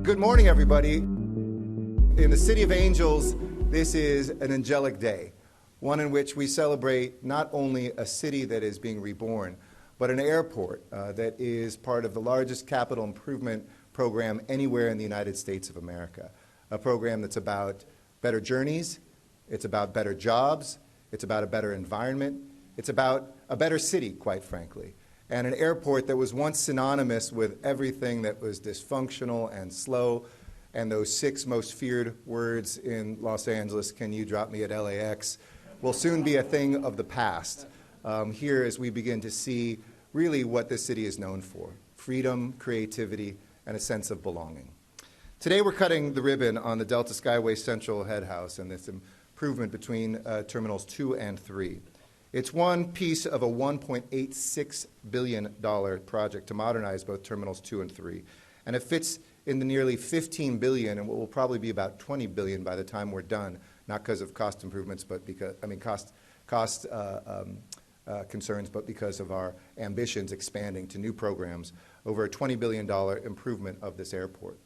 Good morning, everybody. In the City of Angels, this is an angelic day, one in which we celebrate not only a city that is being reborn, but an airport that is part of the largest capital improvement program anywhere in the United States of America. A program that's about better journeys, it's about better jobs, it's about a better environment, it's about a better city, quite frankly. And an airport that was once synonymous with everything that was dysfunctional and slow, and those 6 most feared words in Los Angeles, can you drop me at LAX, will soon be a thing of the past. Here as we begin to see really what this city is known for: freedom, creativity, and a sense of belonging. Today we're cutting the ribbon on the Delta Skyway Central Headhouse and this improvement between Terminals 2 and 3. It's one piece of a $1.86 billion project to modernize both Terminals 2 and 3. And it fits in the nearly $15 billion and what will probably be about $20 billion by the time we're done, not because of cost improvements, but because, concerns, but because of our ambitions expanding to new programs over a $20 billion improvement of this airport.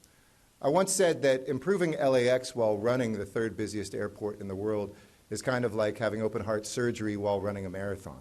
I once said that improving LAX while running the 3rd busiest airport in the world is kind of like having open heart surgery while running a marathon.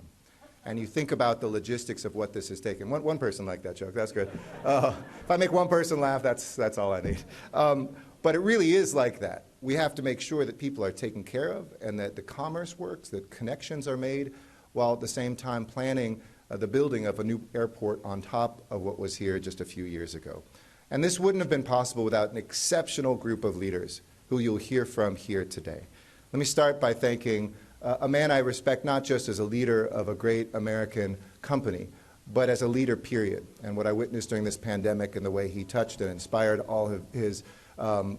And you think about the logistics of what this has taken. One person liked that joke, that's good. If I make one person laugh, that's all I need. But it really is like that. We have to make sure that people are taken care of and that the commerce works, that connections are made, while at the same time planning the building of a new airport on top of what was here just a few years ago. And this wouldn't have been possible without an exceptional group of leaders who you'll hear from here today. Let me start by thanking a man I respect not just as a leader of a great American company, but as a leader, period. And what I witnessed during this pandemic and the way he touched and inspired all of his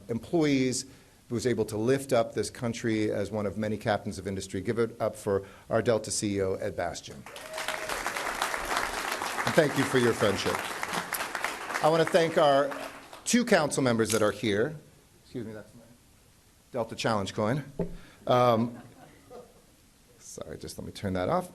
employees, who was able to lift up this country as one of many captains of industry. Give it up for our Delta CEO, Ed Bastian. And thank you for your friendship. I want to thank our 2 council members that are here. Excuse me, that's my Delta Challenge coin. Sorry, just let me turn that off.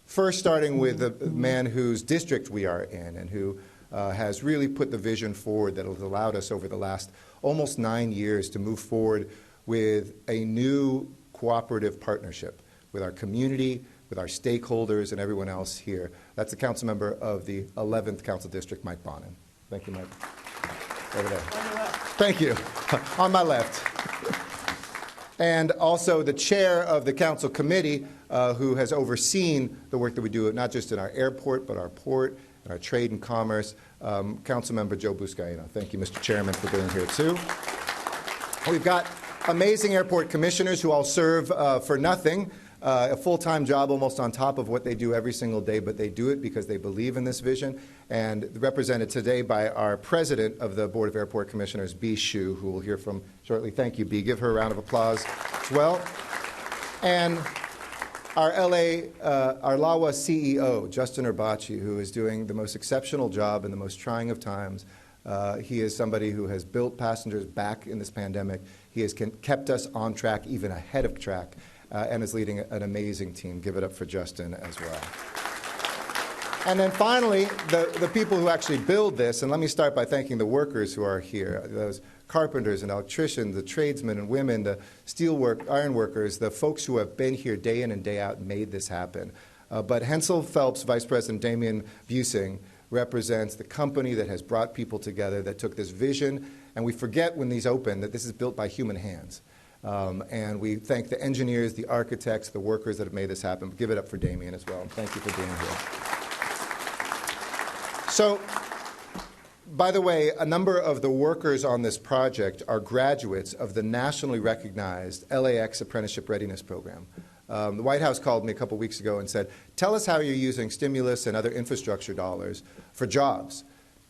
First, starting with the man whose district we are in and who has really put the vision forward that has allowed us over the last almost 9 years to move forward with a new cooperative partnership with our community, with our stakeholders, and everyone else here. That's the council member of the 11th Council District, Mike Bonin. Thank you, Mike. Over there. Thank you. On my left. And also the chair of the council committee who has overseen the work that we do, not just in our airport, but our port, and our trade and commerce, Councilmember Joe Buscaino. Thank you, Mr. Chairman, for being here, too. We've got amazing airport commissioners who all serve for nothing, a full-time job almost on top of what they do every single day, but they do it because they believe in this vision. And represented today by our president of the Board of Airport Commissioners, Bee Shu, who we'll hear from shortly. Thank you, Bee. Give her a round of applause as well. And our LAWA CEO, Justin Urbachi, who is doing the most exceptional job in the most trying of times. He is somebody who has built passengers back in this pandemic. He has kept us on track, even ahead of track, and is leading an amazing team. Give it up for Justin as well. And then finally, the people who actually build this, and let me start by thanking the workers who are here, those carpenters and electricians, the tradesmen and women, the iron workers, the folks who have been here day in and day out and made this happen. But Hensel Phelps, Vice President Damian Busing, represents the company that has brought people together, that took this vision, and we forget when these open that this is built by human hands. And we thank the engineers, the architects, the workers that have made this happen. Give it up for Damian as well. Thank you for being here. So, by the way, a number of the workers on this project are graduates of the nationally recognized LAX Apprenticeship Readiness Program. The White House called me a couple weeks ago and said, tell us how you're using stimulus and other infrastructure dollars for jobs.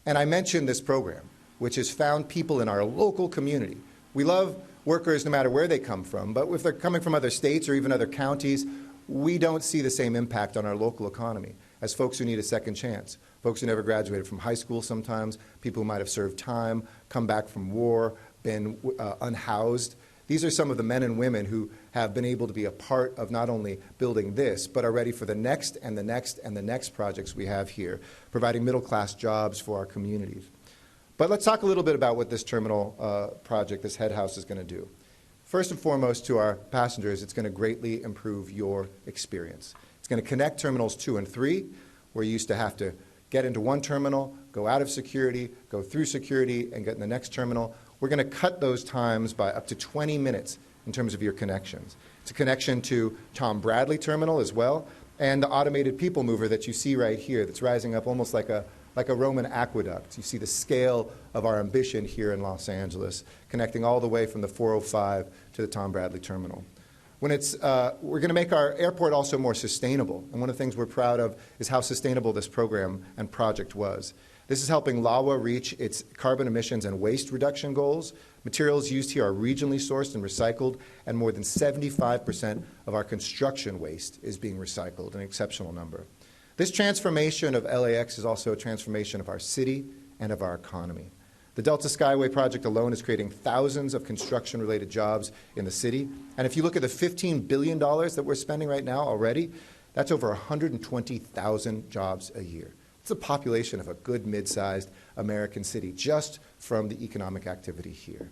And I mentioned this program, which has found people in our local community. We love workers no matter where they come from, but if they're coming from other states or even other counties, we don't see the same impact on our local economy as folks who need a second chance, folks who never graduated from high school sometimes, people who might have served time, come back from war, been unhoused. These are some of the men and women who have been able to be a part of not only building this, but are ready for the next and the next and the next projects we have here, providing middle-class jobs for our communities. But let's talk a little bit about what this terminal project, this Headhouse, is going to do. First and foremost, to our passengers, it's going to greatly improve your experience. It's going to connect terminals 2 and 3, where you used to have to get into one terminal, go out of security, go through security, and get in the next terminal. We're going to cut those times by up to 20 minutes in terms of your connections. It's a connection to Tom Bradley Terminal as well, and the automated people mover that you see right here that's rising up almost like a Roman aqueduct. You see the scale of our ambition here in Los Angeles, connecting all the way from the 405 to the Tom Bradley Terminal. We're going to make our airport also more sustainable, and one of the things we're proud of is how sustainable this program and project was. This is helping LAWA reach its carbon emissions and waste reduction goals. Materials used here are regionally sourced and recycled, and more than 75% of our construction waste is being recycled, an exceptional number. This transformation of LAX is also a transformation of our city and of our economy. The Delta Skyway project alone is creating thousands of construction-related jobs in the city. And if you look at the $15 billion that we're spending right now already, that's over 120,000 jobs a year. It's the population of a good mid-sized American city just from the economic activity here.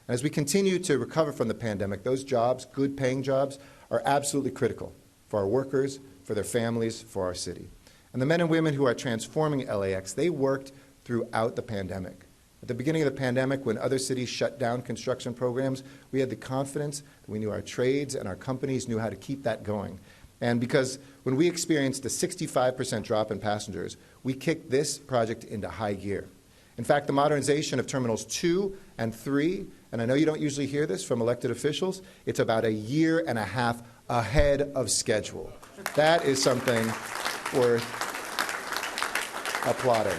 And as we continue to recover from the pandemic, those jobs, good-paying jobs, are absolutely critical for our workers, for their families, for our city. And the men and women who are transforming LAX, they worked throughout the pandemic. At the beginning of the pandemic, when other cities shut down construction programs, we had the confidence that we knew our trades and our companies knew how to keep that going. And because when we experienced a 65% drop in passengers, we kicked this project into high gear. In fact, the modernization of Terminals 2 and 3, and I know you don't usually hear this from elected officials, it's about 1.5 years ahead of schedule. That is something worth applauding.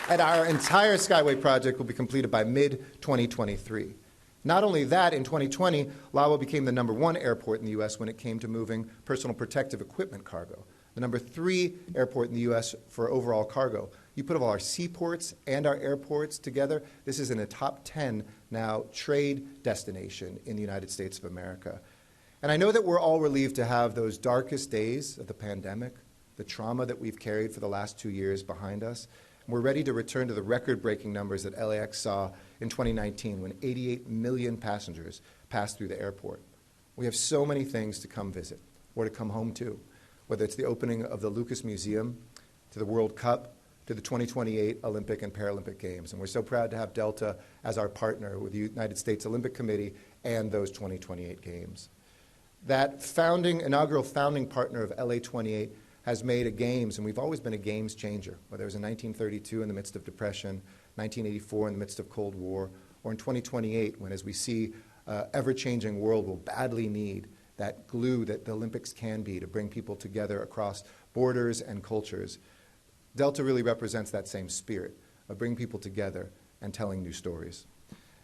And our entire Skyway project will be completed by mid-2023. Not only that, in 2020, LAWA became the #1 airport in the U.S. when it came to moving personal protective equipment cargo, the #3 airport in the U.S. for overall cargo. You put all our seaports and our airports together, this is in a top 10 now trade destination in the United States of America. And I know that we're all relieved to have those darkest days of the pandemic, the trauma that we've carried for the last 2 years behind us. We're ready to return to the record-breaking numbers that LAX saw in 2019 when 88 million passengers passed through the airport. We have so many things to come visit or to come home to, whether it's the opening of the Lucas Museum, to the World Cup, to the 2028 Olympic and Paralympic Games. And we're so proud to have Delta as our partner with the United States Olympic Committee and those 2028 Games. That inaugural founding partner of LA28 has made a games, and we've always been a games changer, whether it was in 1932 in the midst of Depression, 1984 in the midst of Cold War, or in 2028 when, as we see, ever-changing world will badly need that glue that the Olympics can be to bring people together across borders and cultures. Delta really represents that same spirit of bringing people together and telling new stories.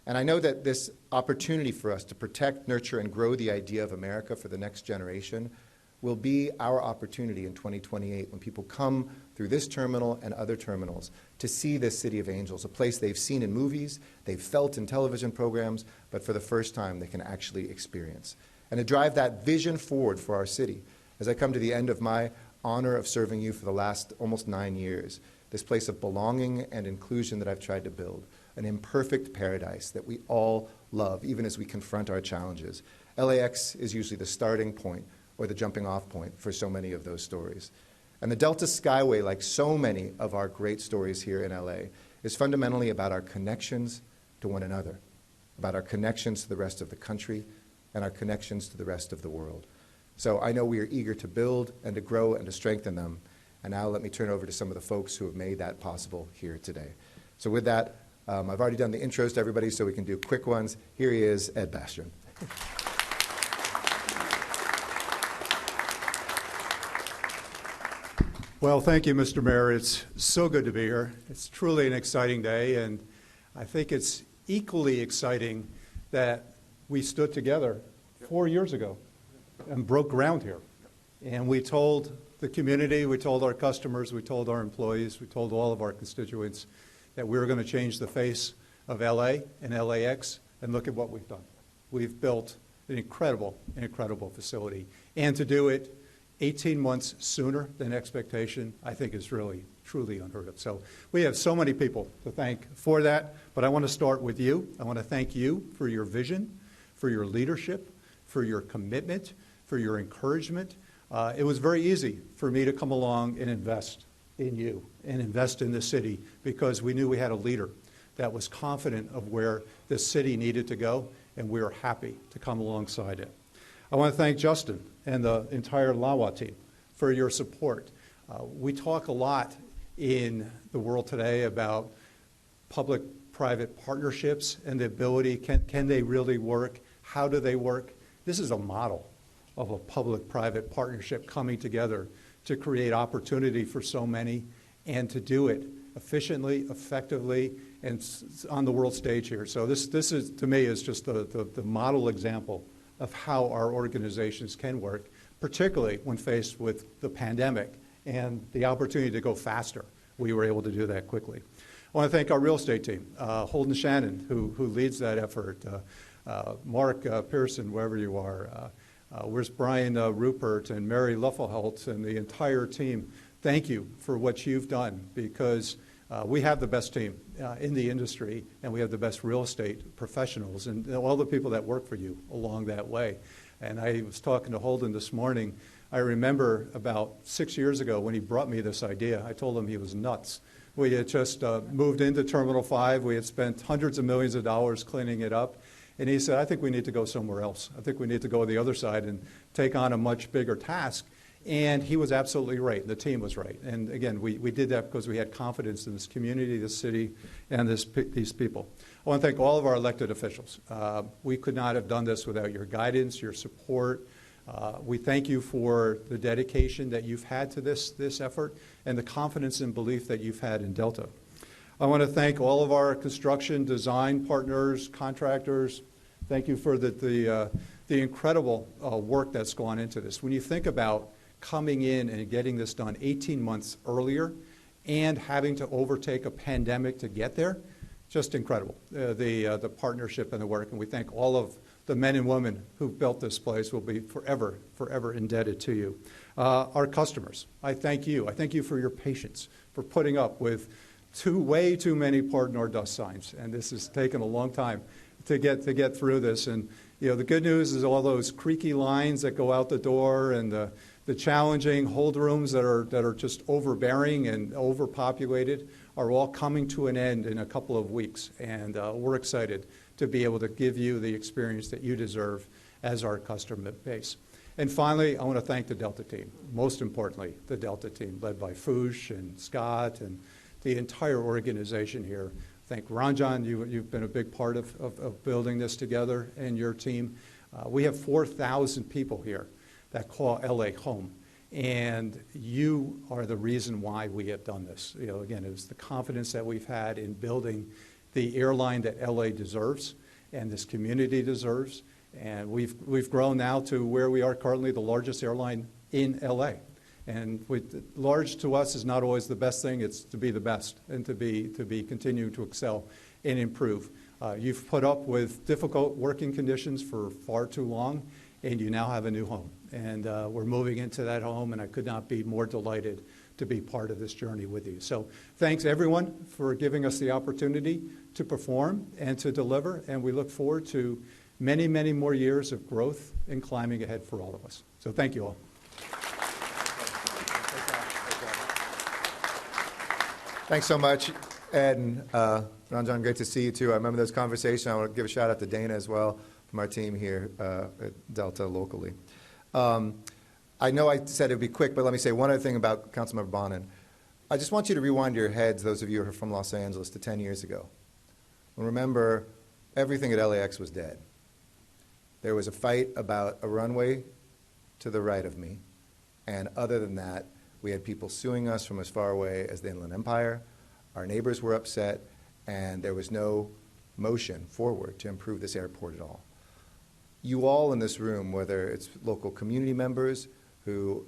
And I know that this opportunity for us to protect, nurture, and grow the idea of America for the next generation will be our opportunity in 2028 when people come through this terminal and other terminals to see this city of angels, a place they've seen in movies, they've felt in television programs, but for the first time they can actually experience. And to drive that vision forward for our city, as I come to the end of my honor of serving you for the last almost 9 years, this place of belonging and inclusion that I've tried to build, an imperfect paradise that we all love, even as we confront our challenges. LAX is usually the starting point or the jumping off point for so many of those stories. And the Delta Skyway, like so many of our great stories here in LA, is fundamentally about our connections to one another, about our connections to the rest of the country, and our connections to the rest of the world. So I know we are eager to build and to grow and to strengthen them. And now let me turn over to some of the folks who have made that possible here today. So with that, I've already done the intros to everybody, so we can do quick ones. Here he is, Ed Bastian. Well, thank you, Mr. Mayor. It's so good to be here. It's truly an exciting day, and I think it's equally exciting that we stood together 4 years ago and broke ground here. And we told the community, we told our customers, we told our employees, we told all of our constituents that we were going to change the face of LA and LAX, and look at what we've done. We've built an incredible, incredible facility, and to do it 18 months sooner than expectation, I think is really, truly unheard of. So we have so many people to thank for that, but I want to start with you. I want to thank you for your vision, for your leadership, for your commitment, for your encouragement. It was very easy for me to come along and invest in you and invest in the city because we knew we had a leader that was confident of where the city needed to go, and we were happy to come alongside it. I want to thank Justin and the entire LAWA team for your support. We talk a lot in the world today about public-private partnerships and the ability, can they really work? How do they work? This is a model of a public-private partnership coming together to create opportunity for so many and to do it efficiently, effectively, and on the world stage here. So this is, to me, is just the model example of how our organizations can work, particularly when faced with the pandemic and the opportunity to go faster. We were able to do that quickly. I want to thank our real estate team, Holden Shannon, who leads that effort, Mark Pearson, wherever you are, where's Brian Rupert and Mary Luffelholtz and the entire team. Thank you for what you've done, because we have the best team in the industry, and we have the best real estate professionals and all the people that work for you along that way. And I was talking to Holden this morning. I remember about 6 years ago when he brought me this idea, I told him he was nuts. We had just moved into Terminal 5. We had spent hundreds of millions of dollars cleaning it up. And he said, I think we need to go somewhere else. I think we need to go the other side and take on a much bigger task. And he was absolutely right. The team was right. And again, we did that because we had confidence in this community, this city, and these people. I want to thank all of our elected officials. We could not have done this without your guidance, your support. We thank you for the dedication that you've had to this effort and the confidence and belief that you've had in Delta. I want to thank all of our construction design partners, contractors. Thank you for the incredible work that's gone into this. When you think about coming in and getting this done 18 months earlier and having to overtake a pandemic to get there, just incredible, the partnership and the work. And we thank all of the men and women who built this place. Will be forever, forever indebted to you. Our customers, I thank you. I thank you for your patience, for putting up with way too many pardon our dust signs. And this has taken a long time to get through this. And you know, the good news is all those creaky lines that go out the door and the challenging hold rooms that are just overbearing and overpopulated are all coming to an end in a couple of weeks. And we're excited to be able to give you the experience that you deserve as our customer base. And finally, I want to thank the Delta team. Most importantly, the Delta team, led by Foosh and Scott and the entire organization here. Thank Ranjan, you've been a big part of building this together, and your team. We have 4,000 people here that call LA home, and you are the reason why we have done this. You know, again, it was the confidence that we've had in building the airline that LA deserves and this community deserves, and we've grown now to where we are currently the largest airline in LA. And large to us is not always the best thing. It's to be the best and to be continuing to excel and improve. You've put up with difficult working conditions for far too long, and you now have a new home. And we're moving into that home, and I could not be more delighted to be part of this journey with you. So thanks, everyone, for giving us the opportunity to perform and to deliver, and we look forward to many, many more years of growth and climbing ahead for all of us. So thank you all. Thanks so much, Ed and Ranjan. Great to see you, too. I remember those conversations. I want to give a shout-out to Dana as well from our team here at Delta locally. I know I said it would be quick, but let me say one other thing about Councilmember Bonin. I just want you to rewind your heads, those of you who are from Los Angeles, to 10 years ago. And remember, everything at LAX was dead. There was a fight about a runway to the right of me, and other than that, we had people suing us from as far away as the Inland Empire. Our neighbors were upset, and there was no motion forward to improve this airport at all. You all in this room, whether it's local community members who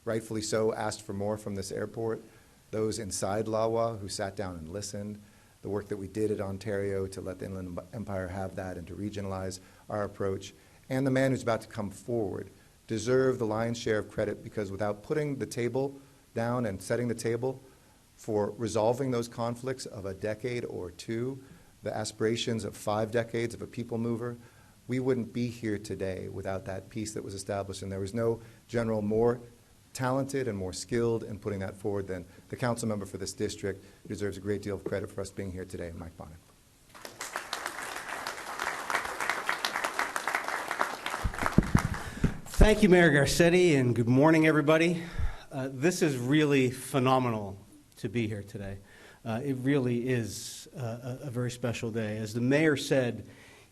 rightfully so asked for more from this airport, those inside LAWA who sat down and listened, the work that we did at Ontario to let the Inland Empire have that and to regionalize our approach, and the man who's about to come forward deserve the lion's share of credit, because without putting the table down and setting the table for resolving those conflicts of a decade or two, the aspirations of 5 decades of a people mover, we wouldn't be here today without that peace that was established. And there was no general more talented and more skilled in putting that forward than the council member for this district, who deserves a great deal of credit for us being here today, Mike Bonnet. Thank you, Mayor Garcetti, and good morning, everybody. This is really phenomenal to be here today. It really is a very special day. As the mayor said,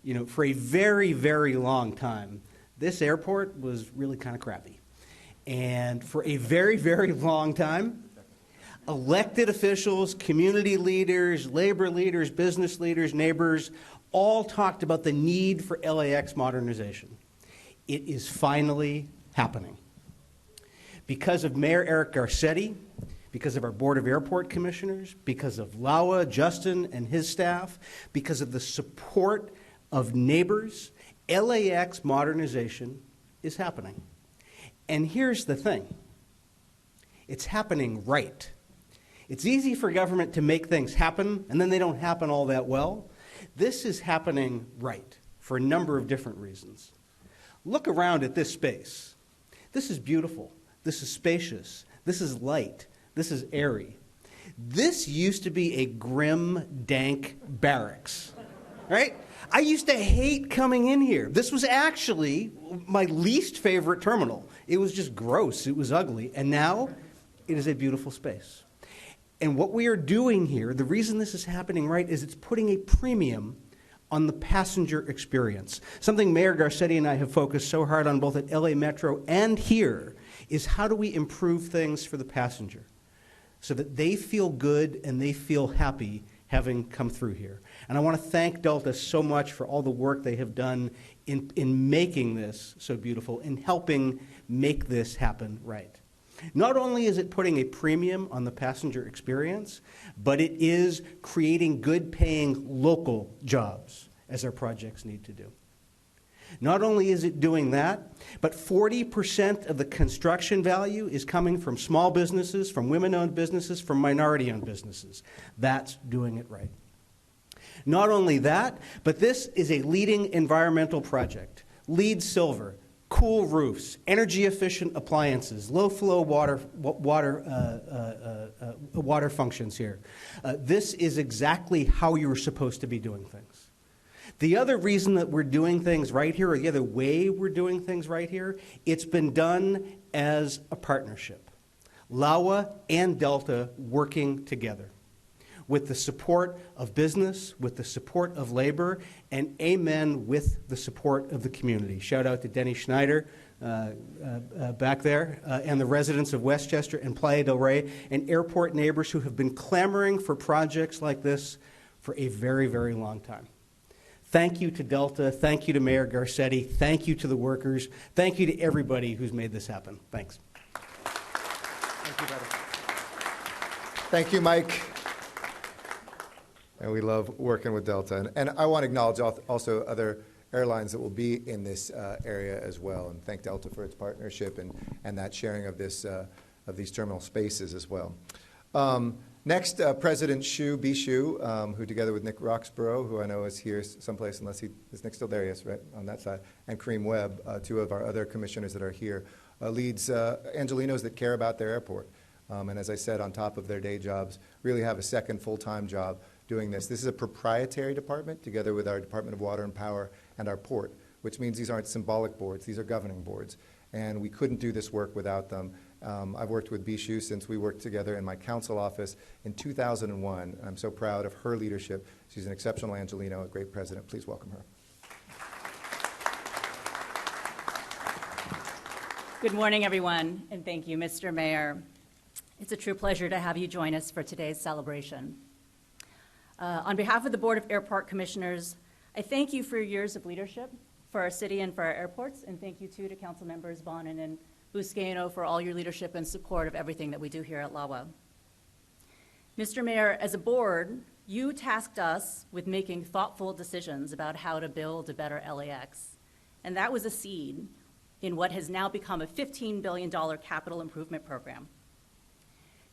you know, for a very, very long time, this airport was really kind of crappy. And for a very, very long time, elected officials, community leaders, labor leaders, business leaders, neighbors, all talked about the need for LAX modernization. It is finally happening. Because of Mayor Eric Garcetti, because of our Board of Airport Commissioners, because of Lawa, Justin, and his staff, because of the support of neighbors, LAX modernization is happening. And here's the thing. It's happening right. It's easy for government to make things happen, and then they don't happen all that well. This is happening right for a number of different reasons. Look around at this space. This is beautiful. This is spacious. This is light. This is airy. This used to be a grim, dank barracks, right? I used to hate coming in here. This was actually my least favorite terminal. It was just gross. It was ugly. And now it is a beautiful space. And what we are doing here, the reason this is happening right, is it's putting a premium on the passenger experience. Something Mayor Garcetti and I have focused so hard on both at LA Metro and here is how do we improve things for the passenger so that they feel good and they feel happy having come through here. And I want to thank Delta so much for all the work they have done in making this so beautiful, in helping make this happen right. Not only is it putting a premium on the passenger experience, but it is creating good-paying local jobs, as our projects need to do. Not only is it doing that, but 40% of the construction value is coming from small businesses, from women-owned businesses, from minority-owned businesses. That's doing it right. Not only that, but this is a leading environmental project. LEED Silver, cool roofs, energy-efficient appliances, low-flow water functions here. This is exactly how you're supposed to be doing things. The other reason that we're doing things right here, or the other way we're doing things right here, it's been done as a partnership. Lawa and Delta working together with the support of business, with the support of labor, and amen, with the support of the community. Shout out to Denny Schneider back there, and the residents of Westchester and Playa del Rey, and airport neighbors who have been clamoring for projects like this for a very, very long time. Thank you to Delta. Thank you to Mayor Garcetti. Thank you to the workers. Thank you to everybody who's made this happen. Thanks. Thank you, brother. Thank you, Mike. And we love working with Delta. And I want to acknowledge also other airlines that will be in this area as well, and thank Delta for its partnership and that sharing of this of these terminal spaces as well. Next, President B. Shu, who together with Nick Roxborough, who I know is here someplace, unless is Nick still there? Yes, right, on that side, and Kareem Webb, two of our other commissioners that are here, leads Angelinos that care about their airport. And as I said, on top of their day jobs, really have a second full-time job doing this. This is a proprietary department together with our Department of Water and Power and our port, which means these aren't symbolic boards, these are governing boards. And we couldn't do this work without them. I've worked with Bishu since we worked together in my council office in 2001. I'm so proud of her leadership. She's an exceptional Angelino, a great president. Please welcome her. Good morning, everyone, and thank you, Mr. Mayor. It's a true pleasure to have you join us for today's celebration. On behalf of the Board of Airport Commissioners, I thank you for your years of leadership for our city and for our airports, and thank you too to Council Members Bonin and Buscaino for all your leadership and support of everything that we do here at LAWA. Mr. Mayor, as a board, you tasked us with making thoughtful decisions about how to build a better LAX, and that was a seed in what has now become a $15 billion capital improvement program.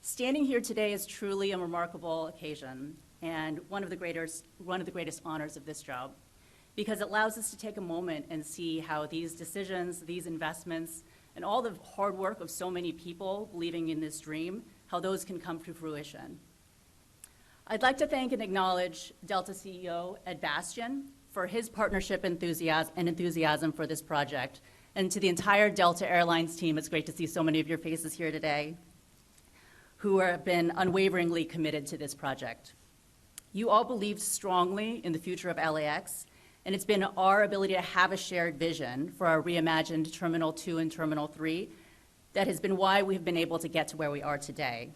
Standing here today is truly a remarkable occasion and one of the greatest honors of this job, because it allows us to take a moment and see how these decisions, these investments, and all the hard work of so many people believing in this dream, how those can come to fruition. I'd like to thank and acknowledge Delta CEO Ed Bastian for his partnership enthusiasm for this project, and to the entire Delta Airlines team. It's great to see so many of your faces here today, who have been unwaveringly committed to this project. You all believed strongly in the future of LAX, and it's been our ability to have a shared vision for our reimagined Terminal 2 and Terminal 3 that has been why we've been able to get to where we are today.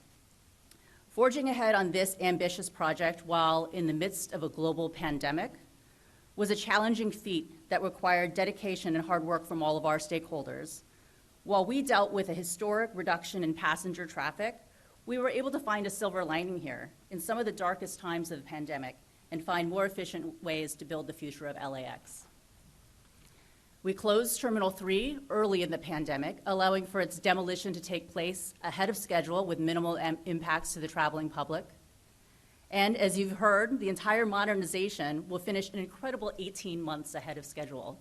Forging ahead on this ambitious project while in the midst of a global pandemic was a challenging feat that required dedication and hard work from all of our stakeholders. While we dealt with a historic reduction in passenger traffic, we were able to find a silver lining here in some of the darkest times of the pandemic and find more efficient ways to build the future of LAX. We closed Terminal 3 early in the pandemic, allowing for its demolition to take place ahead of schedule with minimal impacts to the traveling public. And as you've heard, the entire modernization will finish an incredible 18 months ahead of schedule.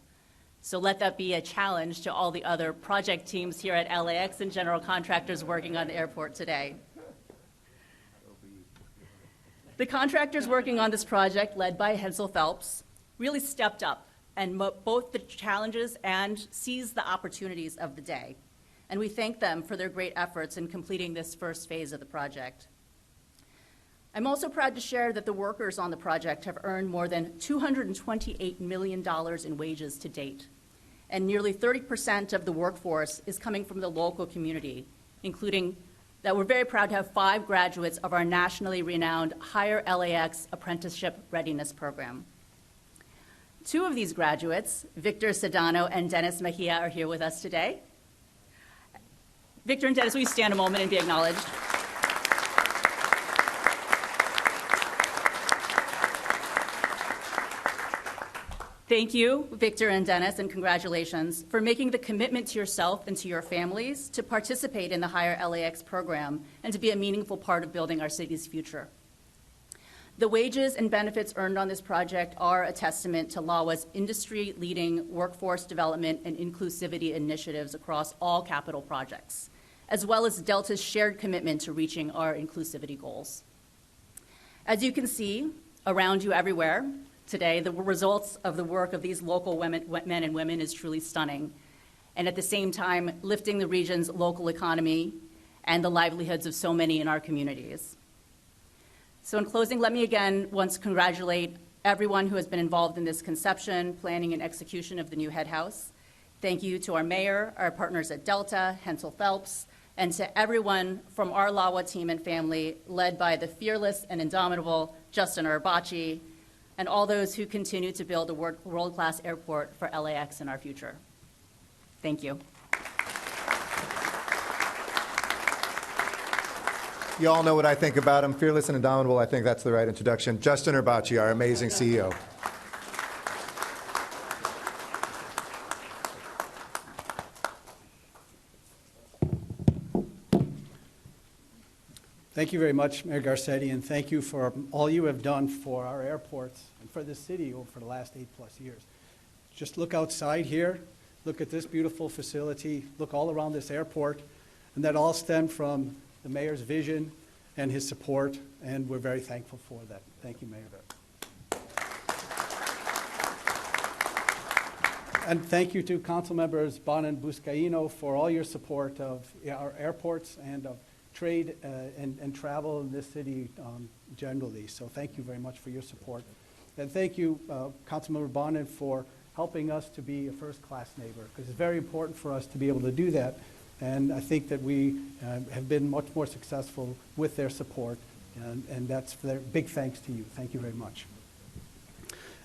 So let that be a challenge to all the other project teams here at LAX and general contractors working on the airport today. The contractors working on this project, led by Hensel Phelps, really stepped up and both the challenges and seized the opportunities of the day. And we thank them for their great efforts in completing this first phase of the project. I'm also proud to share that the workers on the project have earned more than $228 million in wages to date. And nearly 30% of the workforce is coming from the local community, including that we're very proud to have 5 graduates of our nationally renowned Higher LAX Apprenticeship Readiness Program. 2 of these graduates, Victor Sedano and Dennis Mejia, are here with us today. Victor and Dennis, will you stand a moment and be acknowledged? Thank you, Victor and Dennis, and congratulations for making the commitment to yourself and to your families to participate in the Higher LAX program and to be a meaningful part of building our city's future. The wages and benefits earned on this project are a testament to LAWA's industry-leading workforce development and inclusivity initiatives across all capital projects, as well as Delta's shared commitment to reaching our inclusivity goals. As you can see around you everywhere today, the results of the work of these local men and women is truly stunning, and at the same time, lifting the region's local economy and the livelihoods of so many in our communities. So in closing, let me again once congratulate everyone who has been involved in this conception, planning, and execution of the new Headhouse. Thank you to our mayor, our partners at Delta, Hensel Phelps, and to everyone from our LAWA team and family, led by the fearless and indomitable Justin Urbachi, and all those who continue to build a world-class airport for LAX in our future. Thank you. You all know what I think about him. Fearless and indomitable, I think that's the right introduction. Justin Urbachi, our amazing CEO. Thank you very much, Mayor Garcetti, and thank you for all you have done for our airports and for this city over the last 8+ years. Just look outside here, look at this beautiful facility, look all around this airport, and that all stemmed from the mayor's vision and his support, and we're very thankful for that. Thank you, Mayor. And thank you to Council Members Bon and Buscaino for all your support of our airports and of trade and travel in this city generally. So thank you very much for your support. And thank you, Councilmember Bonin, for helping us to be a first-class neighbor, because it's very important for us to be able to do that. And I think that we have been much more successful with their support, and that's their big thanks to you. Thank you very much.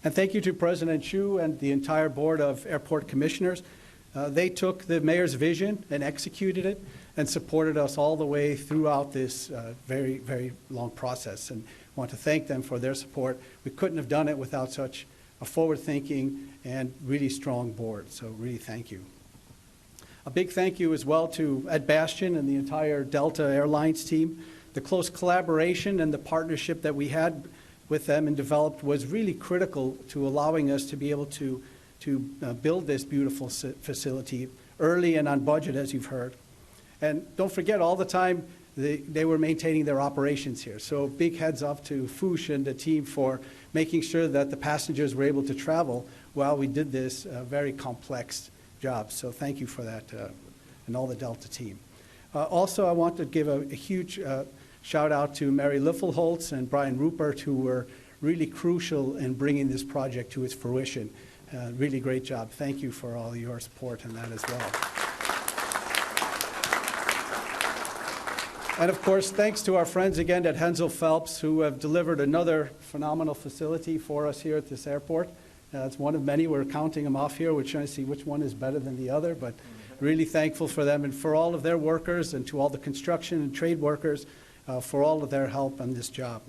And thank you to President Chu and the entire Board of Airport Commissioners. They took the mayor's vision and executed it and supported us all the way throughout this very, very long process. And I want to thank them for their support. We couldn't have done it without such a forward-thinking and really strong board, so really thank you. A big thank you as well to Ed Bastian and the entire Delta Airlines team. The close collaboration and the partnership that we had with them and developed was really critical to allowing us to be able to build this beautiful facility early and on budget, as you've heard. And don't forget, all the time they were maintaining their operations here. So big heads up to Fuchs and the team for making sure that the passengers were able to travel while we did this very complex job. So thank you for that and all the Delta team. Also, I want to give a huge shout out to Mary Liffelholtz and Brian Rupert, who were really crucial in bringing this project to its fruition. Really great job. Thank you for all your support in that as well. And of course, thanks to our friends again at Hensel Phelps, who have delivered another phenomenal facility for us here at this airport. It's one of many. We're counting them off here. We're trying to see which one is better than the other, but really thankful for them and for all of their workers and to all the construction and trade workers for all of their help on this job.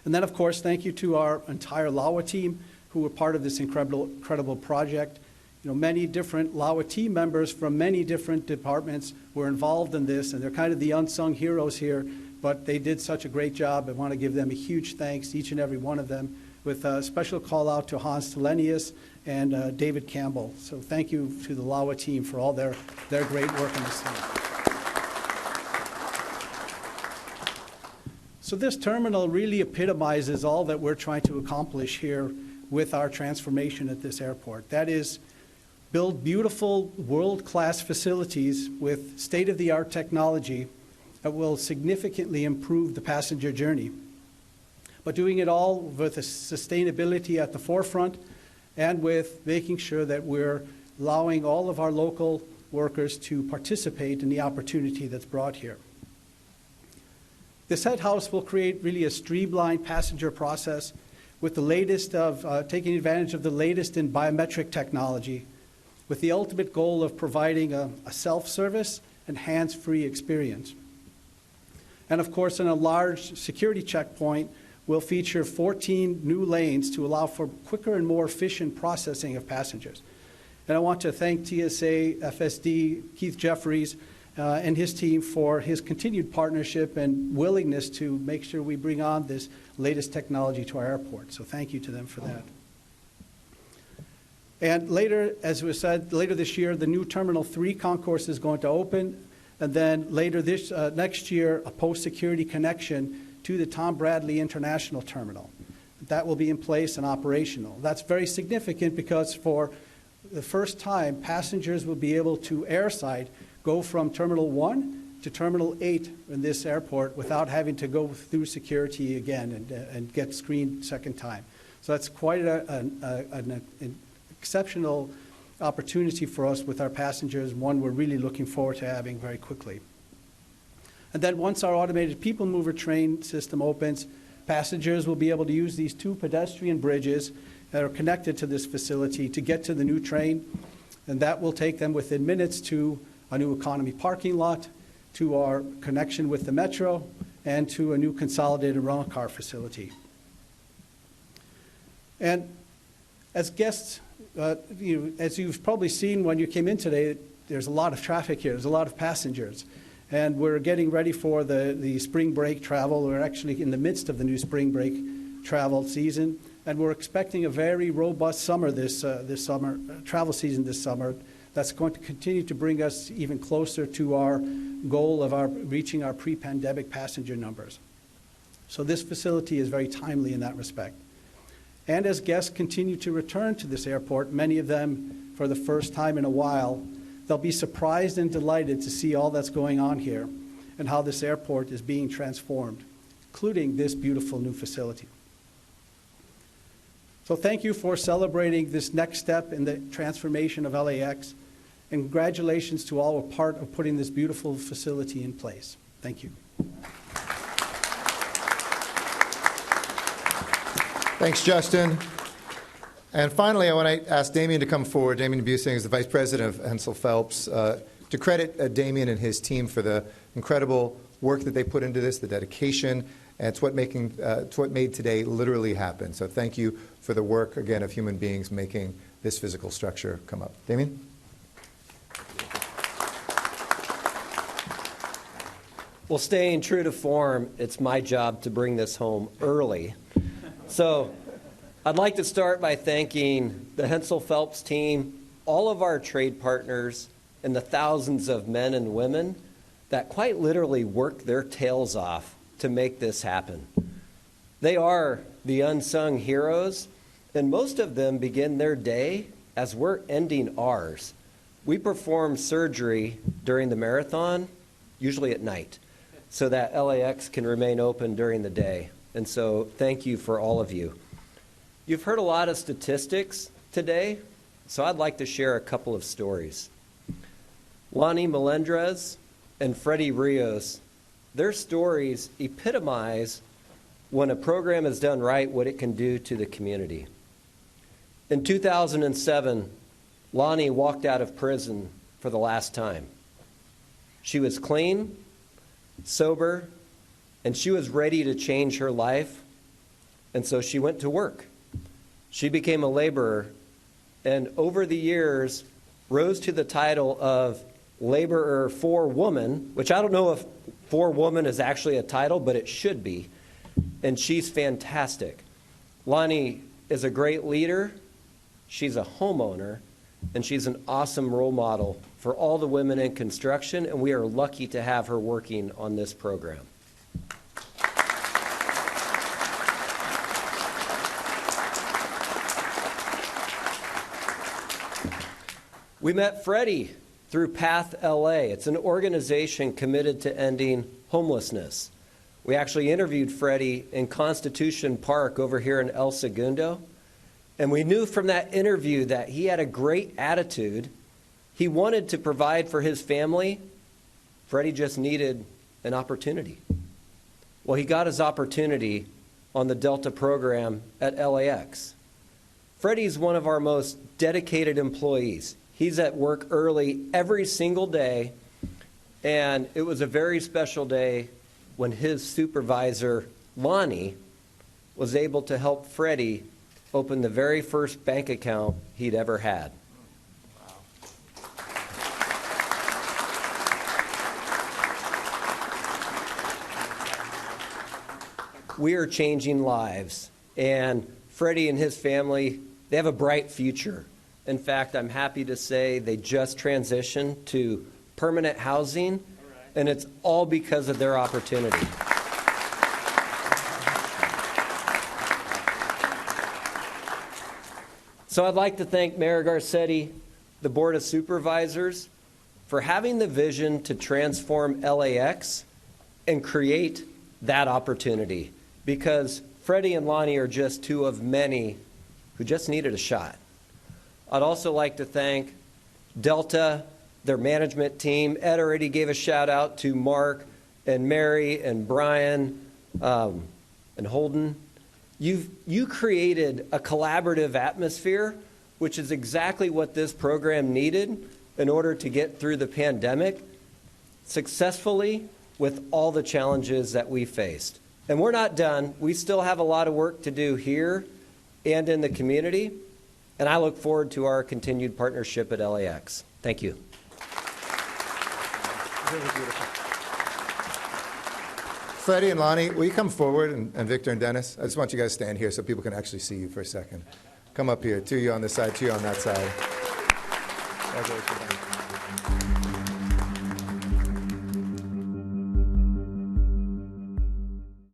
And then, of course, thank you to our entire LAWA team who were part of this incredible project. You know, many different LAWA team members from many different departments were involved in this, and they're kind of the unsung heroes here, but they did such a great job. I want to give them a huge thanks, each and every one of them, with a special call out to Hans Telenius and David Campbell. So thank you to the LAWA team for all their great work on this thing. So this terminal really epitomizes all that we're trying to accomplish here with our transformation at this airport. That is, build beautiful world-class facilities with state-of-the-art technology that will significantly improve the passenger journey. But doing it all with a sustainability at the forefront and with making sure that we're allowing all of our local workers to participate in the opportunity that's brought here. This Headhouse will create really a streamlined passenger process with the latest of taking advantage of the latest in biometric technology, with the ultimate goal of providing a self-service and hands-free experience. And of course, in a large security checkpoint, we'll feature 14 new lanes to allow for quicker and more efficient processing of passengers. And I want to thank TSA, FSD, Keith Jeffries, and his team for his continued partnership and willingness to make sure we bring on this latest technology to our airport. So thank you to them for that. And later, as was said, later this year, the new Terminal 3 concourse is going to open. And then later this next year, a post-security connection to the Tom Bradley International Terminal. That will be in place and operational. That's very significant because for the first time, passengers will be able to airside go from Terminal 1 to Terminal 8 in this airport without having to go through security again and get screened second time. So that's quite an exceptional opportunity for us with our passengers, one we're really looking forward to having very quickly. And then once our automated people mover train system opens, passengers will be able to use these two pedestrian bridges that are connected to this facility to get to the new train, and that will take them within minutes to a new economy parking lot, to our connection with the metro, and to a new consolidated rental car facility. And as guests, as you've probably seen when you came in today, there's a lot of traffic here, there's a lot of passengers. And we're getting ready for the spring break travel. We're actually in the midst of the new spring break travel season, and we're expecting a very robust summer this summer, travel season this summer. That's going to continue to bring us even closer to our goal of reaching our pre-pandemic passenger numbers. So this facility is very timely in that respect. And as guests continue to return to this airport, many of them for the first time in a while, they'll be surprised and delighted to see all that's going on here and how this airport is being transformed, including this beautiful new facility. So thank you for celebrating this next step in the transformation of LAX, and congratulations to all who are part of putting this beautiful facility in place. Thank you. Thanks, Justin. And finally, I want to ask Damien to come forward. Damien Busing is the Vice President of Hensel Phelps. To credit Damien and his team for the incredible work that they put into this, the dedication, and it's what made today literally happen. So thank you for the work, again, of human beings making this physical structure come up. Damien? Well, staying true to form, it's my job to bring this home early. So I'd like to start by thanking the Hensel Phelps team, all of our trade partners, and the thousands of men and women that quite literally work their tails off to make this happen. They are the unsung heroes, and most of them begin their day as we're ending ours. We perform surgery during the marathon, usually at night, so that LAX can remain open during the day. And so thank you for all of you. You've heard a lot of statistics today, so I'd like to share a couple of stories. Lonnie Melendrez and Freddie Rios, their stories epitomize when a program is done right, what it can do to the community. In 2007, Lonnie walked out of prison for the last time. She was clean, sober, and she was ready to change her life, and so she went to work. She became a laborer, and over the years rose to the title of Laborer for Woman, which I don't know if for woman is actually a title, but it should be, and she's fantastic. Lonnie is a great leader, she's a homeowner, and she's an awesome role model for all the women in construction, and we are lucky to have her working on this program. We met Freddie through Path LA. It's an organization committed to ending homelessness. We actually interviewed Freddie in Constitution Park over here in El Segundo. And we knew from that interview that he had a great attitude. He wanted to provide for his family. Freddie just needed an opportunity. Well, he got his opportunity on the Delta program at LAX. Freddie's one of our most dedicated employees. He's at work early every single day, and it was a very special day when his supervisor, Lonnie, was able to help Freddie open the very first bank account he'd ever had. We are changing lives, and Freddie and his family, they have a bright future. In fact, I'm happy to say they just transitioned to permanent housing, and it's all because of their opportunity. So I'd like to thank Mayor Garcetti, the Board of Supervisors, for having the vision to transform LAX and create that opportunity, because Freddie and Lonnie are just two of many who just needed a shot. I'd also like to thank Delta, their management team. Ed already gave a shout out to Mark and Mary and Brian and Holden. You created a collaborative atmosphere, which is exactly what this program needed in order to get through the pandemic successfully with all the challenges that we faced. And we're not done. We still have a lot of work to do here and in the community, and I look forward to our continued partnership at LAX. Thank you. Really beautiful. Freddie and Lonnie, will you come forward, and Victor and Dennis? I just want you guys to stand here so people can actually see you for a second. Come up here. Two of you on this side, two of you on that side.